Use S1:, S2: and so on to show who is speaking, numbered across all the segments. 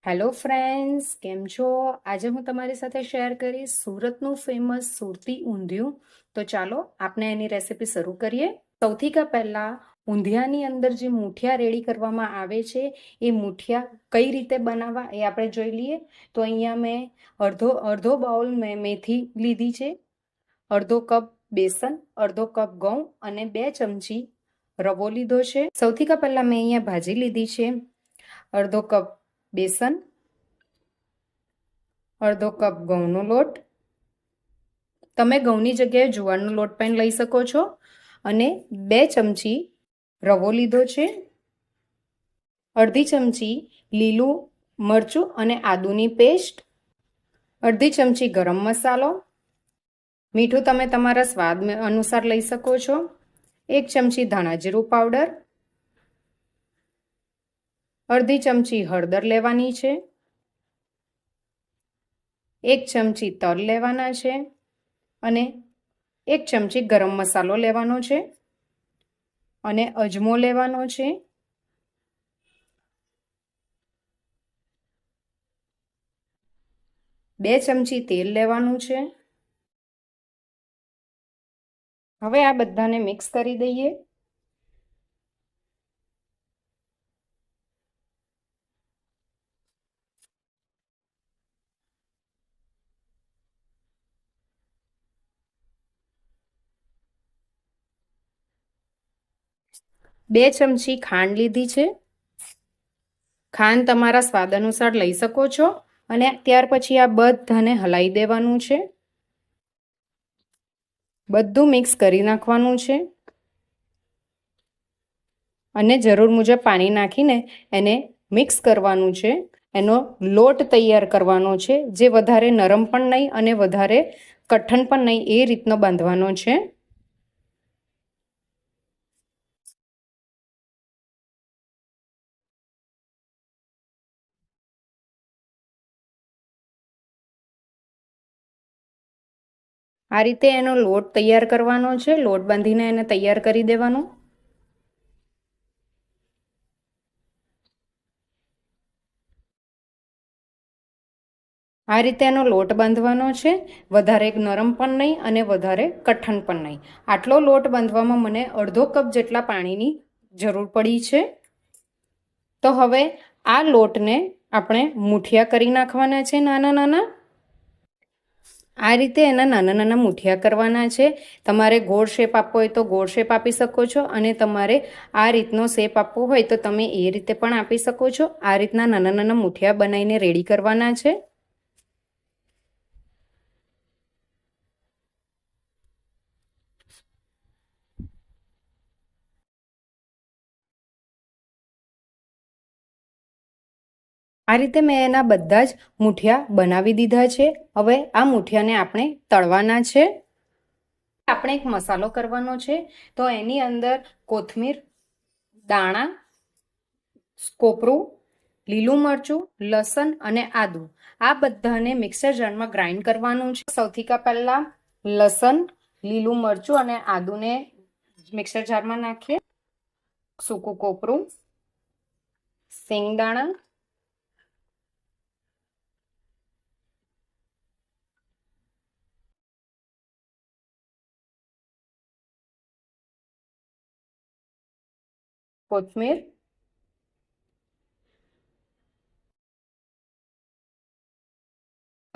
S1: Hello friends, કેમ છો? આજે હું તમારી સાથે શેર કરીશ સુરતનું ફેમસ સુરતી ઊંધિયું. તો ચાલો આપણે એની રેસીપી શરૂ કરીએ. સૌથી પહેલાં ઊંધિયાની અંદર જે મૂઠિયા રેડી કરવામાં આવે છે એ મૂઠિયા કઈ રીતે બનાવવા એ આપણે જોઈ લઈએ. તો અહીંયા મેં અડધો બાઉલ મેં મેથી લીધી છે, અડધો કપ બેસન, અડધો કપ ઘઉં અને 2 ચમચી રવો લીધો છે. સૌથી પહેલાં મેં અહીંયા ભાજી લીધી છે, અડધો કપ બેસન, અડધો કપ ઘઉંનો લોટ. તમે ઘઉંની જગ્યાએ જુવારનો લોટ પણ લઈ શકો છો. અને 2 ચમચી રવો લીધો છે, અડધી ચમચી લીલું મરચું અને આદુની પેસ્ટ, અડધી ચમચી ગરમ મસાલો, મીઠું તમે તમારા સ્વાદ અનુસાર લઈ શકો છો, 1 ચમચી ધાણા જીરું પાવડર, અડધી ચમચી હળદર લેવાની છે, 1 ચમચી તલ લેવાના છે અને 1 ચમચી ગરમ મસાલો લેવાનો છે અને અજમો લેવાનો છે. બે ચમચી તેલ લેવાનું છે. હવે આ બધાને મિક્સ કરી દઈએ. બે ચમચી ખાંડ લીધી છે. ખાંડ તમારા સ્વાદ અનુસાર લઈ શકો છો અને ત્યાર પછી આ બધાને હલાવી દેવાનું છે. બધું મિક્સ કરી નાખવાનું છે અને જરૂર મુજબ પાણી નાખીને એને મિક્સ કરવાનું છે. એનો લોટ તૈયાર કરવાનો છે, જે વધારે નરમ પણ નહીં અને વધારે કઠણ પણ નહીં, એ રીતનો બાંધવાનો છે. આ રીતે એનો લોટ તૈયાર કરવાનો છે. લોટ બાંધીને એને તૈયાર કરી દેવાનો. આ રીતે એનો લોટ બાંધવાનો છે, વધારે નરમ પણ નહીં અને વધારે કઠણ પણ નહીં. આટલો લોટ બાંધવામાં મને અડધો કપ જેટલા પાણીની જરૂર પડી છે. તો હવે આ લોટને આપણે મૂઠિયા કરી નાખવાના છે, નાના નાના. આ રીતે એના નાના નાના મૂઠિયા કરવાના છે. તમારે ગોળ શેપ આપવો હોય તો ગોળ શેપ આપી શકો છો અને તમારે આ રીતનો શેપ આપવો હોય તો તમે એ રીતે પણ આપી શકો છો. આ રીતના નાના નાના મૂઠિયા બનાવીને રેડી કરવાના છે. આ રીતે મેં એના બધા જ મૂઠિયા બનાવી દીધા છે. હવે આ મૂઠિયાને આપણે તળવાના છે. આપણે એક મસાલો કરવાનો છે. તો એની અંદર કોથમીર, દાણા, કોપરું, લીલું મરચું, લસણ અને આદુ, આ બધાને મિક્સર જારમાં ગ્રાઇન્ડ કરવાનું છે. સૌથી પહેલા લસણ, લીલું મરચું અને આદુને મિક્સર જારમાં નાખીએ. સૂકું કોપરું, સિંગદાણા, કોથમીર,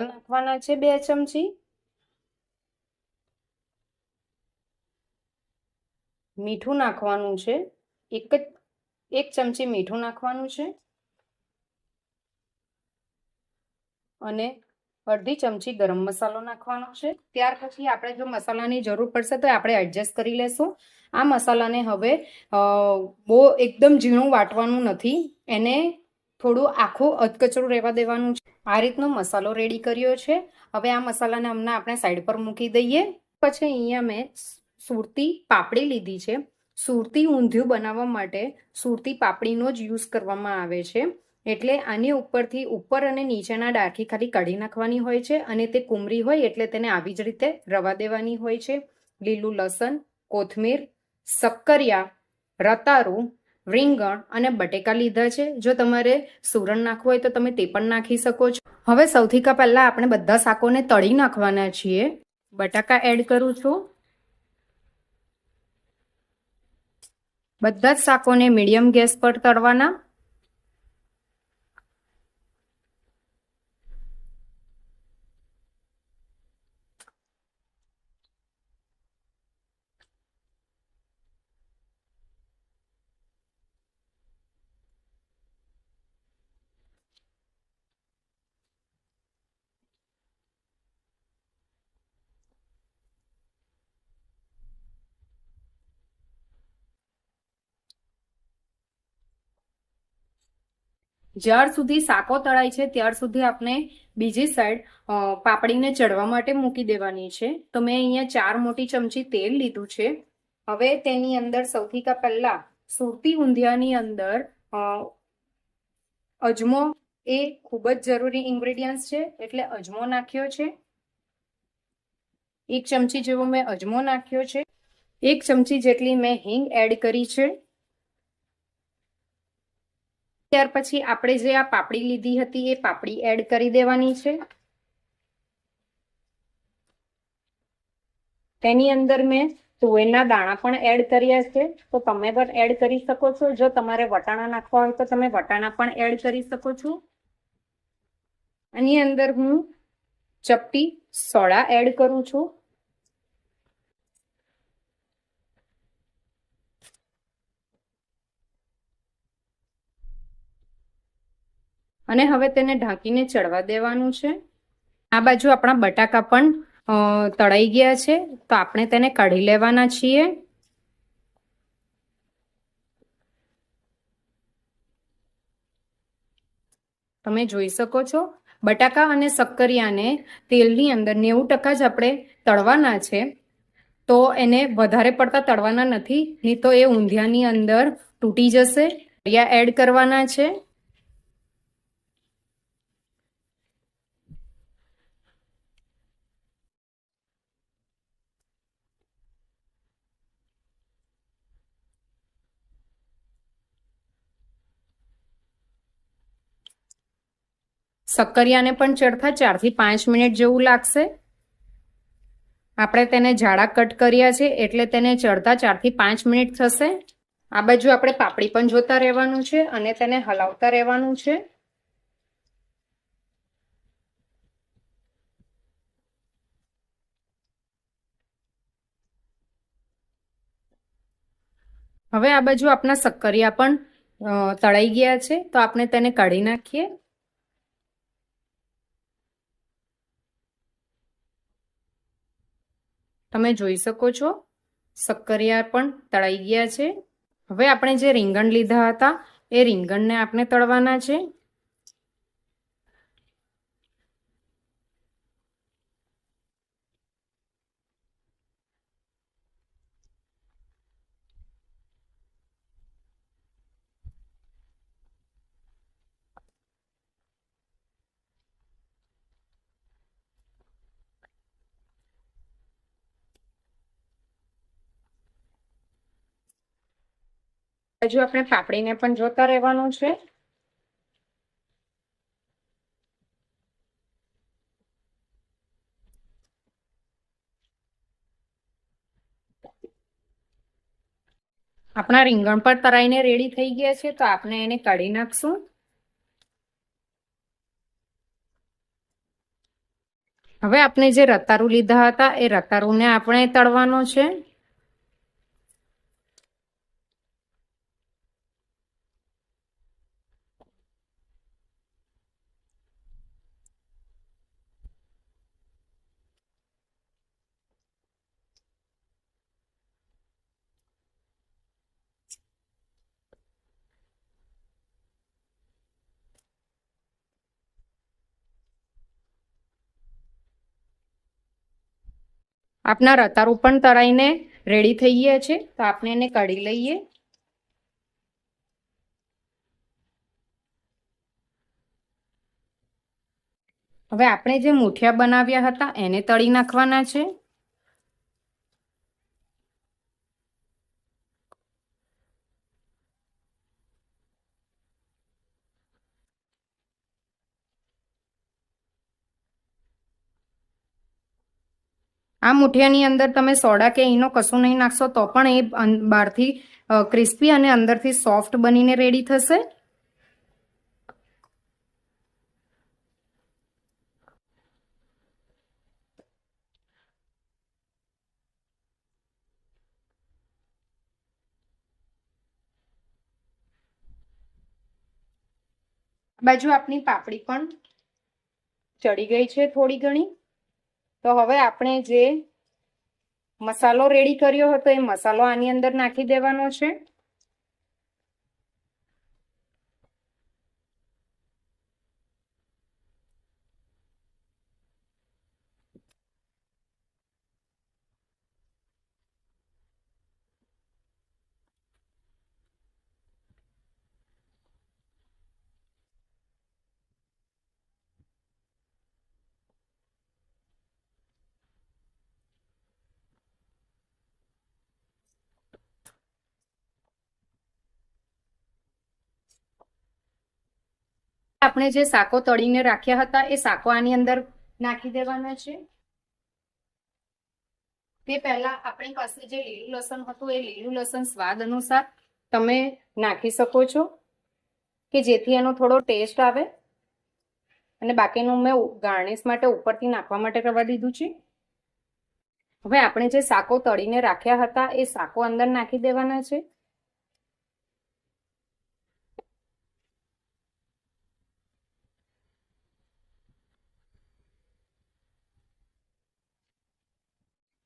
S1: નાખવાના છે 2 ચમચી, મીઠું નાખવાનું છે, 1 ચમચી મીઠું નાખવાનું છે અને અડધી ચમચી ગરમ મસાલો નાખવાનો છે. ત્યાર પછી આપણે જો મસાલાની જરૂર પડશે તો આપણે એડજસ્ટ કરી લેશું. આ મસાલાને હવે બહુ એકદમ ઝીણું વાટવાનું નથી, એને થોડું આખું અધકચરું રહેવા દેવાનું છે. આ રીતનો મસાલો રેડી કર્યો છે. હવે આ મસાલાને હમણાં આપણે સાઈડ પર મૂકી દઈએ. પછી અહીંયા મેં સુરતી પાપડી લીધી છે. સુરતી ઊંધિયું બનાવવા માટે સુરતી પાપડીનો જ યુઝ કરવામાં આવે છે. એટલે આની ઉપરથી ઉપર અને નીચેના ડાળખી ખાલી કાઢી નાખવાની હોય છે અને તે કુમરી હોય એટલે તેને આવી જ રીતે રવા દેવાની હોય છે. લીલું લસણ, કોથમીર, શક્કરિયા, રતારું, રીંગણ અને બટેકા લીધા છે. જો તમારે સુરણ નાખવું હોય તો તમે તે પણ નાખી શકો છો. હવે સૌથી પહેલા આપણે બધા શાકોને તળી નાખવાના છીએ. બટાકા એડ કરું છું. બધા જ શાકોને મીડિયમ ગેસ પર તળવાના. જ્યાર સુધી શાકો તળાય છે ત્યાર સુધી આપણે બીજી સાઈડ પાપડીને ચડવા માટે મૂકી દેવાની છે. તો મેં અહીંયા 4 મોટી ચમચી તેલ લીધું છે. હવે તેની અંદર સૌથી પહેલા સુરતી ઊંધિયાની અંદર અજમો એ ખૂબ જ જરૂરી ઇન્ગ્રેડિયન્ટ છે, એટલે અજમો નાખ્યો છે. 1 ચમચી જેવો મેં અજમો નાખ્યો છે. 1 ચમચી જેટલી મેં હિંગ એડ કરી છે. ત્યાર પછી આપણે જે આ પાપડી લીધી હતી એ પાપડી એડ કરી દેવાની છે. તેની અંદર મેં તુવેરના દાણા પણ એડ કર્યા છે, તો તમે પણ એડ કરી શકો છો. જો તમારે વટાણા નાખવા હોય તો તમે વટાણા પણ એડ કરી શકો છો. આની અંદર હું ચપટી સોડા એડ કરું છું. અને હવે તેને ઢાંકીને ચડવા દેવાનું છે. આ બાજુ આપણા બટાકા પણ તળાઈ ગયા છે, તો આપણે તેને કાઢી લેવાના છીએ. તમે જોઈ શકો છો બટાકા અને શક્કરિયાને તેલની અંદર 90% જ આપણે તળવાના છે, તો એને વધારે પડતા તળવાના નથી, નહીં તો એ ઊંધિયાની અંદર તૂટી જશે. એડ કરવાના છે. શક્કરિયાને પણ ચડતા 4 થી 5 મિનિટ જેવું લાગશે. આપણે તેને જાડા કટ કર્યા છે એટલે તેને ચડતા 4 થી 5 મિનિટ થશે. આ બાજુ આપણે પાપડી પણ જોતા રહેવાનું છે અને તેને હલાવતા રહેવાનું છે. હવે આ બાજુ આપણા શક્કરિયા પણ તળાઈ ગયા છે, તો આપણે તેને કાઢી નાખીએ. તમે જોઈ શકો છો શક્કરિયા પણ તળાઈ ગયા છે. હવે આપણે જે રીંગણ લીધા હતા એ રીંગણને આપણે તળવાના છે. હજુ આપણે પાપડીને પણ જોતા રહેવાનું છે. આપણા રીંગણ પર તરાઈને રેડી થઈ ગયા છે, તો આપણે એને કાઢી નાખશું. હવે આપણે જે રતારું લીધા હતા એ રતારુંને આપણે તળવાનો છે. આપના રતારું પણ તળાઈને રેડી થઈ ગયા છે, તો આપણે એને કાઢી લઈએ. હવે આપણે જે મુઠિયા બનાવ્યા હતા એને તળી નાખવાના છે. આ મુઠિયાની અંદર તમે સોડા કે ઈનો કશું નહીં નાખશો તો પણ એ બહારથી ક્રિસ્પી અને અંદરથી સોફ્ટ બનીને રેડી થશે. બાજુ આપણી પાપડી પણ ચડી ગઈ છે થોડી ઘણી. તો હવે આપણે જે મસાલો રેડી કર્યો હતો એ મસાલો આની અંદર નાખી દેવાનો છે. આપણે જે શાકો તળીને રાખ્યા હતા એ શાકો આની અંદર નાખી દેવાના છે. તે પહેલા આપણી પાસે જે લીલું લસણ હતું એ લીલું લસણ સ્વાદ અનુસાર તમે નાખી શકો છો કે જેથી એનો થોડો ટેસ્ટ આવે. અને બાકીનું મેં ગાર્નિશ માટે ઉપરથી નાખવા માટે કરવા દીધું છે. હવે આપણે જે શાકો તળીને રાખ્યા હતા એ શાકો અંદર નાખી દેવાના છે.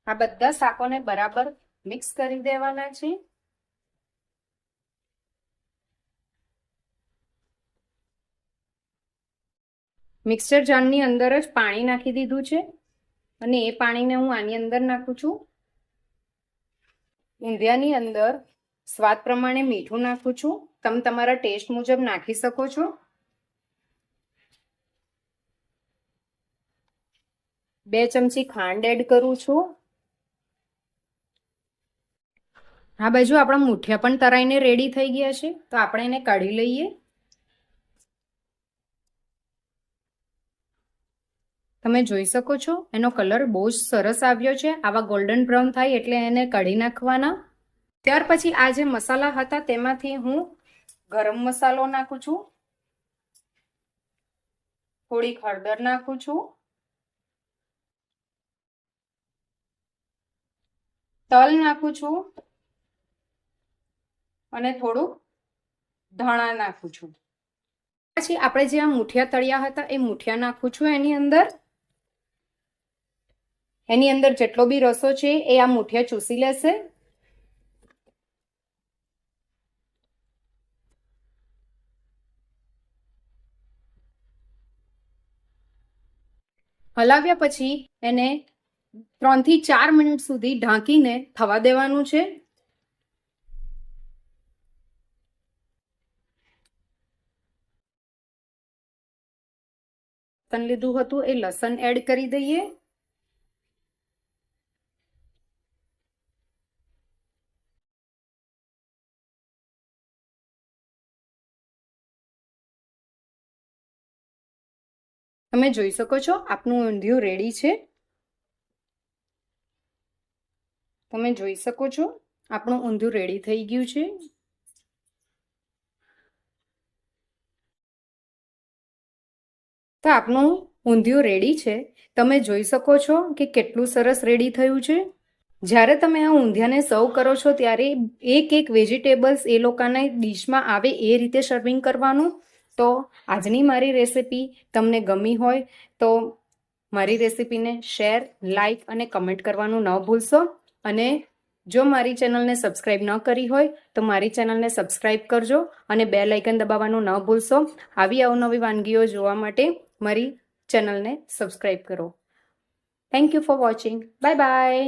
S1: આ બધા શાકોને બરાબર મિક્સ કરી દેવાના છે. મિક્સર જારની અંદર જ પાણી નાખી દીધું છે અને એ પાણીને હું આની અંદર નાખું છું. ઊંધિયાની અંદર સ્વાદ પ્રમાણે મીઠું નાખું છું. તમે તમારા ટેસ્ટ મુજબ નાખી શકો છો. 2 ચમચી ખાંડ એડ કરું છું. આ બાજુ આપણા મુઠિયા પણ તરાઈને રેડી થઈ ગયા છે તો આપણે એને કાઢી લઈએ. તમે જોઈ શકો છો એનો કલર બહુ જ સરસ આવ્યો છે. આવા ગોલ્ડન બ્રાઉન થાય એટલે એને કાઢી નાખવાના. ત્યાર પછી આ જે મસાલા હતા તેમાંથી હું ગરમ મસાલો નાખું છું, થોડીક હળદર નાખું છું, તલ નાખું છું અને થોડું ધાણા નાખું છું. પછી આપણે જે આ મુઠિયા તળ્યા હતા એ મુઠિયા નાખું છું એની અંદર. એની અંદર જેટલો બી રસો છે એ આ મુઠિયા ચૂસી લેશે. હલાવ્યા પછી એને 3 થી 4 મિનિટ સુધી ઢાંકીને થવા દેવાનું છે. લસણ લીધું હતું એ લસણ એડ કરી દઈએ. તમે જોઈ શકો છો આપનું ઊંધિયું રેડી છે. તમે જોઈ શકો છો આપણું ઊંધિયું રેડી થઈ ગયું છે. તો આપનું ઊંધિયું રેડી છે. તમે જોઈ શકો છો કે કેટલું સરસ રેડી થયું છે. જ્યારે તમે આ ઊંધિયાને સર્વ કરો છો ત્યારે એક વેજીટેબલ્સ એ લોકોના ડીશમાં આવે એ રીતે સર્વિંગ કરવાનું. તો આજની મારી રેસિપી તમને ગમી હોય તો મારી રેસિપીને શેર, લાઈક અને કમેન્ટ કરવાનું ન ભૂલશો. અને જો મારી ચેનલને સબસ્ક્રાઈબ ન કરી હોય તો મારી ચેનલને સબસ્ક્રાઈબ કરજો અને બેલ આઇકન દબાવવાનું ન ભૂલશો. આવી અવનવી વાનગીઓ જોવા માટે મારી ચેનલને સબસ્ક્રાઈબ કરો. Thank you for watching. Bye bye.